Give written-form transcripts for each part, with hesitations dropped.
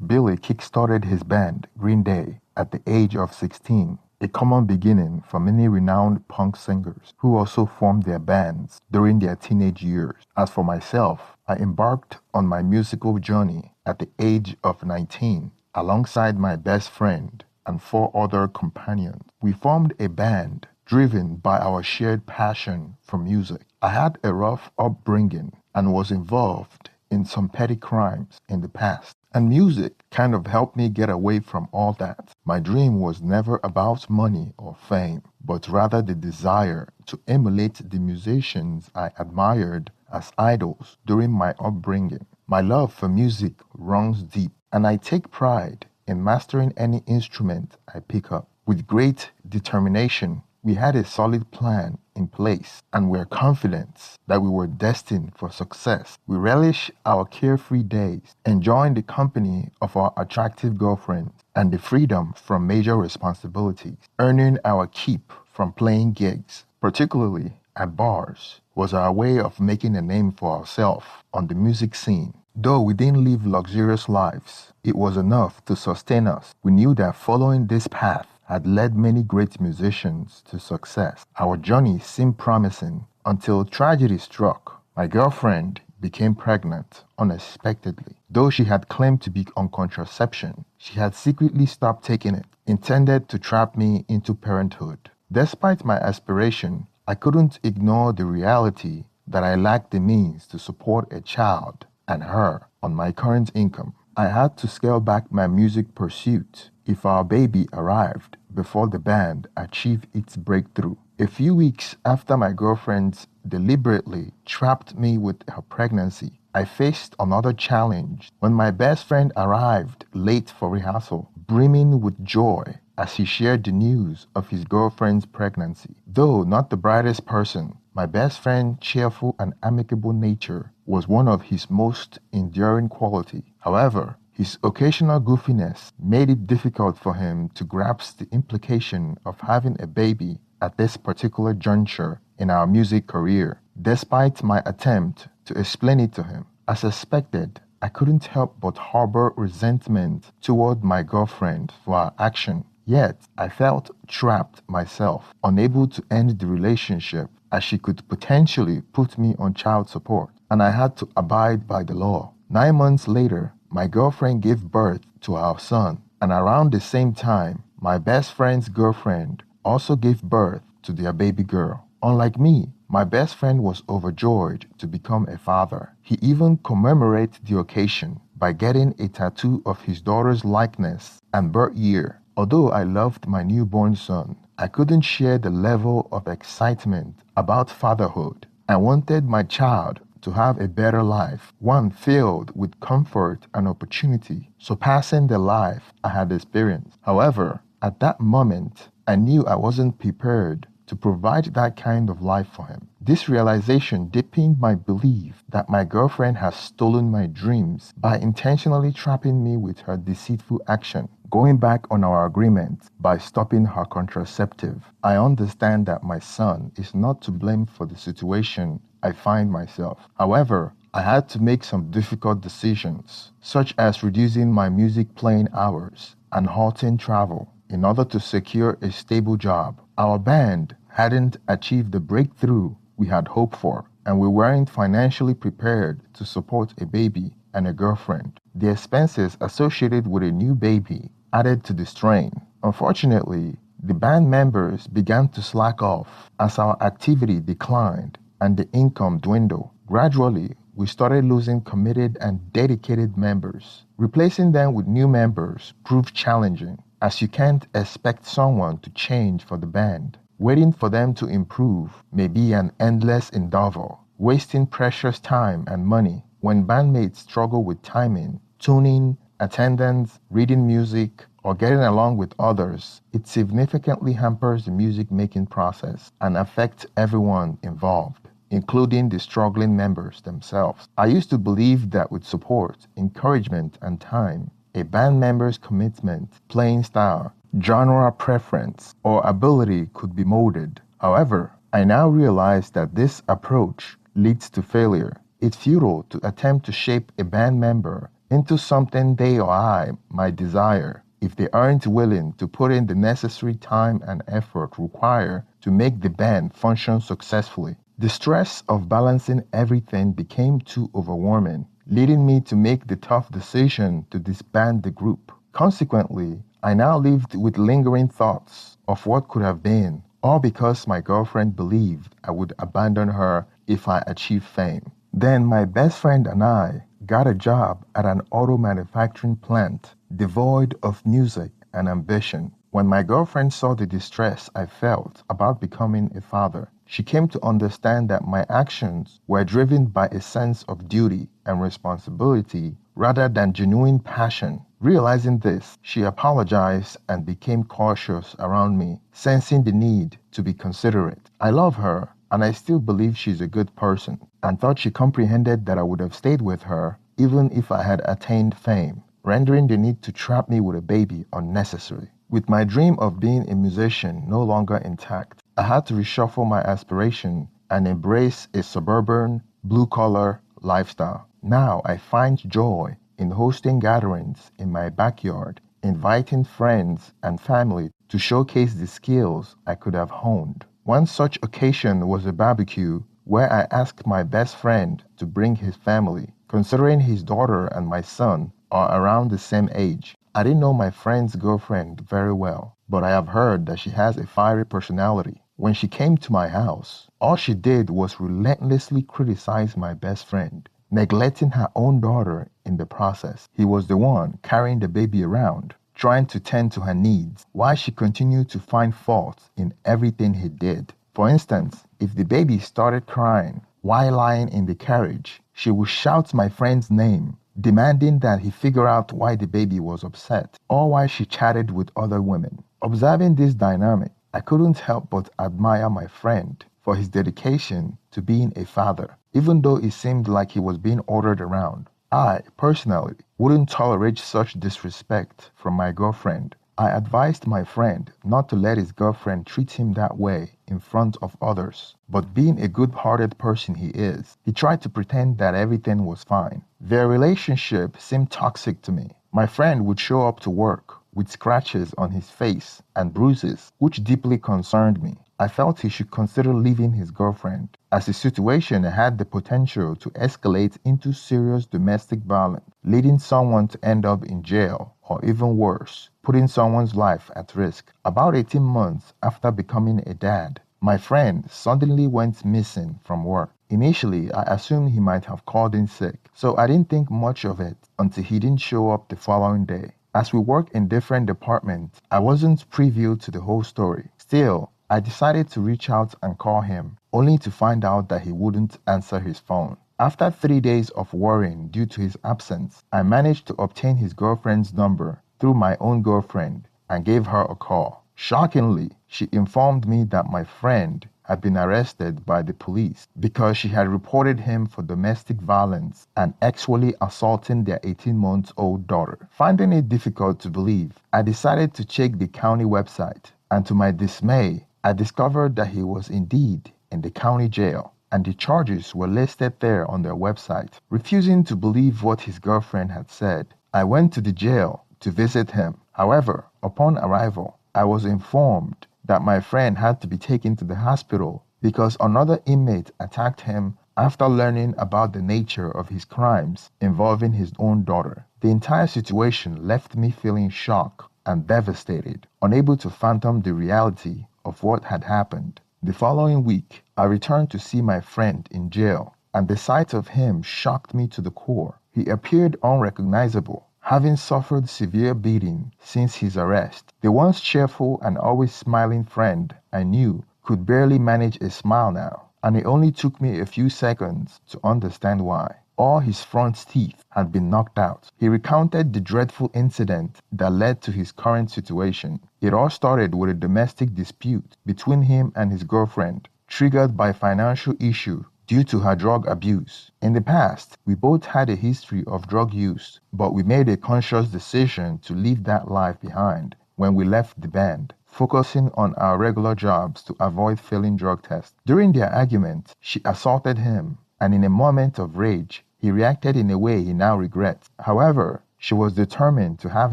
Billy kick-started his band, Green Day, at the age of 16, a common beginning for many renowned punk singers who also formed their bands during their teenage years. As for myself, I embarked on my musical journey at the age of 19 alongside my best friend and four other companions. We formed a band driven by our shared passion for music. I had a rough upbringing and was involved in some petty crimes in the past. And music kind of helped me get away from all that. My dream was never about money or fame, but rather the desire to emulate the musicians I admired as idols during my upbringing. My love for music runs deep, and I take pride in mastering any instrument I pick up. With great determination, we had a solid plan in place and we're confident that we were destined for success. We relish our carefree days, enjoying the company of our attractive girlfriends and the freedom from major responsibilities. Earning our keep from playing gigs, particularly at bars, was our way of making a name for ourselves on the music scene. Though we didn't live luxurious lives, it was enough to sustain us. We knew that following this path had led many great musicians to success. Our journey seemed promising until tragedy struck. My girlfriend became pregnant unexpectedly. Though she had claimed to be on contraception, she had secretly stopped taking it, intended to trap me into parenthood. Despite my aspiration, I couldn't ignore the reality that I lacked the means to support a child and her on my current income. I had to scale back my music pursuit if our baby arrived before the band achieved its breakthrough. A few weeks after my girlfriend deliberately trapped me with her pregnancy, I faced another challenge when my best friend arrived late for rehearsal, brimming with joy as he shared the news of his girlfriend's pregnancy. Though not the brightest person, my best friend's cheerful and amicable nature was one of his most enduring qualities. However, his occasional goofiness made it difficult for him to grasp the implication of having a baby at this particular juncture in our music career. Despite my attempt to explain it to him, as expected, I couldn't help but harbor resentment toward my girlfriend for her action. Yet, I felt trapped myself, unable to end the relationship as she could potentially put me on child support, and I had to abide by the law. 9 months later, my girlfriend gave birth to our son, and around the same time, my best friend's girlfriend also gave birth to their baby girl. Unlike me, my best friend was overjoyed to become a father. He even commemorated the occasion by getting a tattoo of his daughter's likeness and birth year. Although I loved my newborn son, I couldn't share the level of excitement about fatherhood. I wanted my child to have a better life, one filled with comfort and opportunity, surpassing the life I had experienced. However, at that moment, I knew I wasn't prepared to provide that kind of life for him. This realization deepened my belief that my girlfriend has stolen my dreams by intentionally trapping me with her deceitful action. Going back on our agreement by stopping her contraceptive, I understand that my son is not to blame for the situation I find myself. However, I had to make some difficult decisions, such as reducing my music playing hours and halting travel in order to secure a stable job. Our band hadn't achieved the breakthrough we had hoped for, and we weren't financially prepared to support a baby and a girlfriend. The expenses associated with a new baby added to the strain. Unfortunately, the band members began to slack off as our activity declined and the income dwindled. Gradually, we started losing committed and dedicated members. Replacing them with new members proved challenging, as you can't expect someone to change for the band. Waiting for them to improve may be an endless endeavor, wasting precious time and money. When bandmates struggle with timing, tuning, attendance, reading music, or getting along with others, it significantly hampers the music making process and affects everyone involved, including the struggling members themselves. I used to believe that with support, encouragement, and time, a band member's commitment, playing style, genre preference, or ability could be molded. However, I now realize that this approach leads to failure. It's futile to attempt to shape a band member into something they or I might desire if they aren't willing to put in the necessary time and effort required to make the band function successfully. The stress of balancing everything became too overwhelming, leading me to make the tough decision to disband the group. Consequently, I now lived with lingering thoughts of what could have been, all because my girlfriend believed I would abandon her if I achieved fame. Then my best friend and I got a job at an auto manufacturing plant devoid of music and ambition. When my girlfriend saw the distress I felt about becoming a father, she came to understand that my actions were driven by a sense of duty and responsibility rather than genuine passion. Realizing this, she apologized and became cautious around me, sensing the need to be considerate. I love her, and I still believe she's a good person, and thought she comprehended that I would have stayed with her even if I had attained fame, rendering the need to trap me with a baby unnecessary. With my dream of being a musician no longer intact, I had to reshuffle my aspiration and embrace a suburban, blue-collar lifestyle. Now I find joy in hosting gatherings in my backyard, inviting friends and family to showcase the skills I could have honed. One such occasion was a barbecue where I asked my best friend to bring his family, considering his daughter and my son are around the same age. I didn't know my friend's girlfriend very well, but I have heard that she has a fiery personality. When she came to my house, all she did was relentlessly criticize my best friend, neglecting her own daughter in the process. He was the one carrying the baby around, trying to tend to her needs, while she continued to find faults in everything he did. For instance, if the baby started crying while lying in the carriage, she would shout my friend's name, demanding that he figure out why the baby was upset, or why she chatted with other women. Observing this dynamic, I couldn't help but admire my friend for his dedication to being a father, even though it seemed like he was being ordered around. I, personally, wouldn't tolerate such disrespect from my girlfriend. I advised my friend not to let his girlfriend treat him that way in front of others, but being a good-hearted person he is, he tried to pretend that everything was fine. Their relationship seemed toxic to me. My friend would show up to work with scratches on his face and bruises, which deeply concerned me. I felt he should consider leaving his girlfriend, as the situation had the potential to escalate into serious domestic violence, leading someone to end up in jail, or even worse, putting someone's life at risk. About 18 months after becoming a dad, my friend suddenly went missing from work. Initially, I assumed he might have called in sick, so I didn't think much of it until he didn't show up the following day. As we work in different departments, I wasn't privy to the whole story. Still, I decided to reach out and call him, only to find out that he wouldn't answer his phone. After 3 days of worrying due to his absence, I managed to obtain his girlfriend's number through my own girlfriend and gave her a call. Shockingly, she informed me that my friend had been arrested by the police because she had reported him for domestic violence and sexually assaulting their 18-month-old daughter. Finding it difficult to believe, I decided to check the county website, and to my dismay, I discovered that he was indeed in the county jail, and the charges were listed there on their website. Refusing to believe what his girlfriend had said, I went to the jail to visit him. However, upon arrival, I was informed that my friend had to be taken to the hospital because another inmate attacked him after learning about the nature of his crimes involving his own daughter. The entire situation left me feeling shocked and devastated, unable to fathom the reality of what had happened. The following week, I returned to see my friend in jail, and the sight of him shocked me to the core. He appeared unrecognizable, having suffered severe beating since his arrest. The once cheerful and always smiling friend I knew could barely manage a smile now, and it only took me a few seconds to understand why. All his front teeth had been knocked out. He recounted the dreadful incident that led to his current situation. It all started with a domestic dispute between him and his girlfriend, triggered by financial issue due to her drug abuse. In the past, we both had a history of drug use, but we made a conscious decision to leave that life behind when we left the band, focusing on our regular jobs to avoid failing drug tests. During their argument, she assaulted him, and in a moment of rage, He reacted in a way he now regrets. However, she was determined to have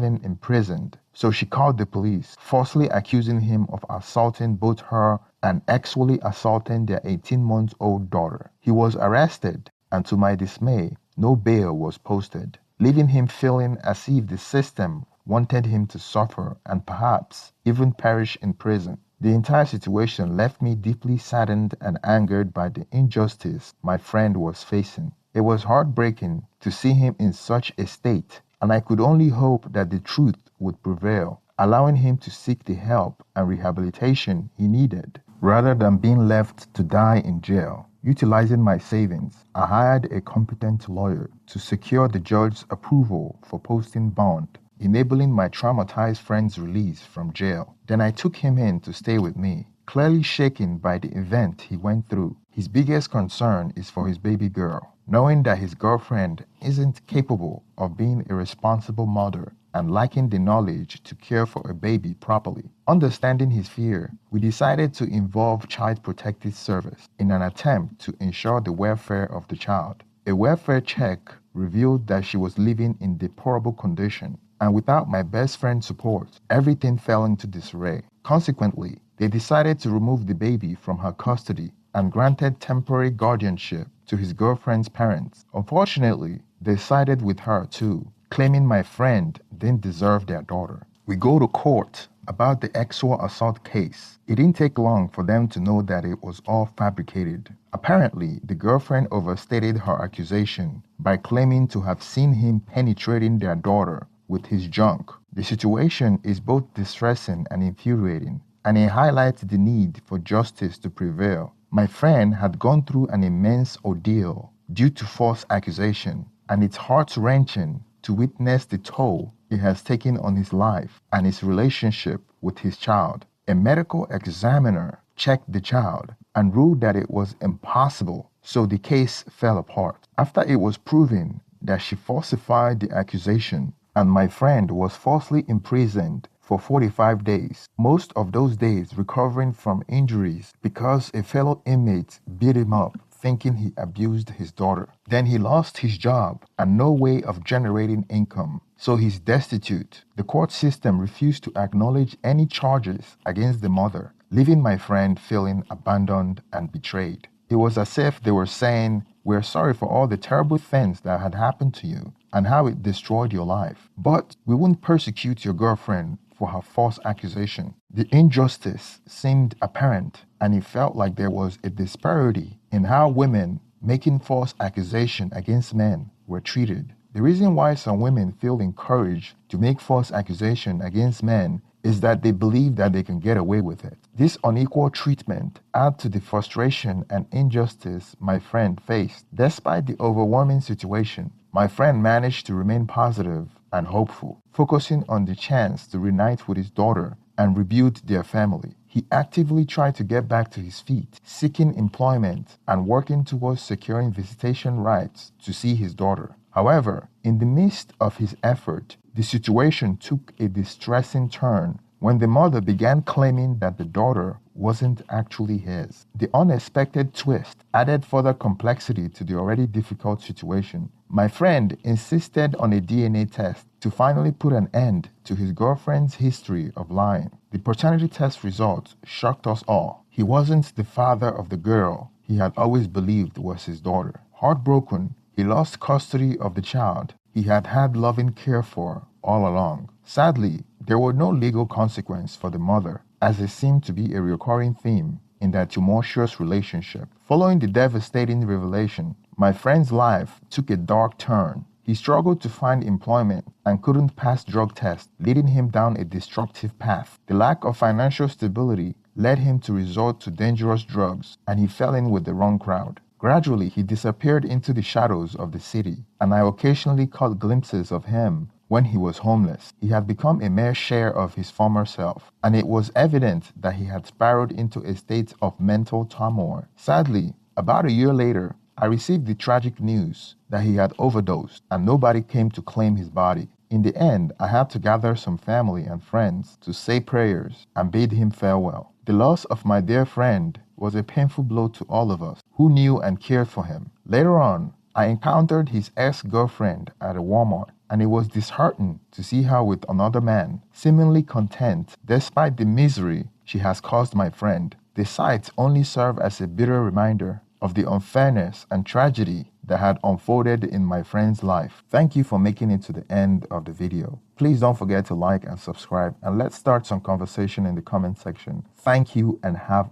him imprisoned, so she called the police, falsely accusing him of assaulting both her and sexually assaulting their 18-month-old daughter. He was arrested, and to my dismay, no bail was posted, leaving him feeling as if the system wanted him to suffer and perhaps even perish in prison. The entire situation left me deeply saddened and angered by the injustice my friend was facing. It was heartbreaking to see him in such a state, and I could only hope that the truth would prevail, allowing him to seek the help and rehabilitation he needed, rather than being left to die in jail. Utilizing my savings, I hired a competent lawyer to secure the judge's approval for posting bond, enabling my traumatized friend's release from jail. Then I took him in to stay with me. Clearly shaken by the event he went through, his biggest concern is for his baby girl, knowing that his girlfriend isn't capable of being a responsible mother and lacking the knowledge to care for a baby properly. Understanding his fear, we decided to involve Child Protective Service in an attempt to ensure the welfare of the child. A welfare check revealed that she was living in deplorable condition, and without my best friend's support, everything fell into disarray. Consequently, they decided to remove the baby from her custody and granted temporary guardianship to his girlfriend's parents. Unfortunately, they sided with her too, claiming my friend didn't deserve their daughter. We go to court about the sexual assault case. It didn't take long for them to know that it was all fabricated. Apparently, the girlfriend overstated her accusation by claiming to have seen him penetrating their daughter with his junk. The situation is both distressing and infuriating, and it highlights the need for justice to prevail. My friend had gone through an immense ordeal due to false accusation, and it's heart-wrenching to witness the toll it has taken on his life and his relationship with his child. A medical examiner checked the child and ruled that it was impossible, so the case fell apart. After it was proven that she falsified the accusation, and my friend was falsely imprisoned for 45 days, most of those days recovering from injuries because a fellow inmate beat him up thinking he abused his daughter. Then he lost his job and no way of generating income, so he's destitute. The court system refused to acknowledge any charges against the mother, leaving my friend feeling abandoned and betrayed. It was as if they were saying, "We're sorry for all the terrible things that had happened to you and how it destroyed your life, but we won't persecute your girlfriend for her false accusation." The injustice seemed apparent, and it felt like there was a disparity in how women making false accusation against men were treated. The reason why some women feel encouraged to make false accusation against men is that they believe that they can get away with it. This unequal treatment adds to the frustration and injustice my friend faced. Despite the overwhelming situation, my friend managed to remain positive and hopeful, focusing on the chance to reunite with his daughter and rebuild their family. He actively tried to get back to his feet, seeking employment and working towards securing visitation rights to see his daughter. However, in the midst of his effort, the situation took a distressing turn when the mother began claiming that the daughter wasn't actually his. The unexpected twist added further complexity to the already difficult situation. My friend insisted on a DNA test to finally put an end to his girlfriend's history of lying. The paternity test results shocked us all. He wasn't the father of the girl he had always believed was his daughter. Heartbroken, he lost custody of the child he had had loving care for all along. Sadly, there were no legal consequence for the mother, as it seemed to be a recurring theme in their tumultuous relationship. Following the devastating revelation, my friend's life took a dark turn. He struggled to find employment and couldn't pass drug tests, leading him down a destructive path. The lack of financial stability led him to resort to dangerous drugs, and he fell in with the wrong crowd. Gradually, he disappeared into the shadows of the city, and I occasionally caught glimpses of him when he was homeless. He had become a mere share of his former self, and it was evident that he had spiraled into a state of mental turmoil. Sadly, about a year later, I received the tragic news that he had overdosed and nobody came to claim his body. In the end, I had to gather some family and friends to say prayers and bid him farewell. The loss of my dear friend was a painful blow to all of us who knew and cared for him. Later on, I encountered his ex-girlfriend at a Walmart, and it was disheartening to see her with another man, seemingly content despite the misery she has caused my friend. The sights only serve as a bitter reminder of the unfairness and tragedy that had unfolded in my friend's life. Thank you for making it to the end of the video. Please don't forget to like and subscribe, and let's start some conversation in the comment section. Thank you and have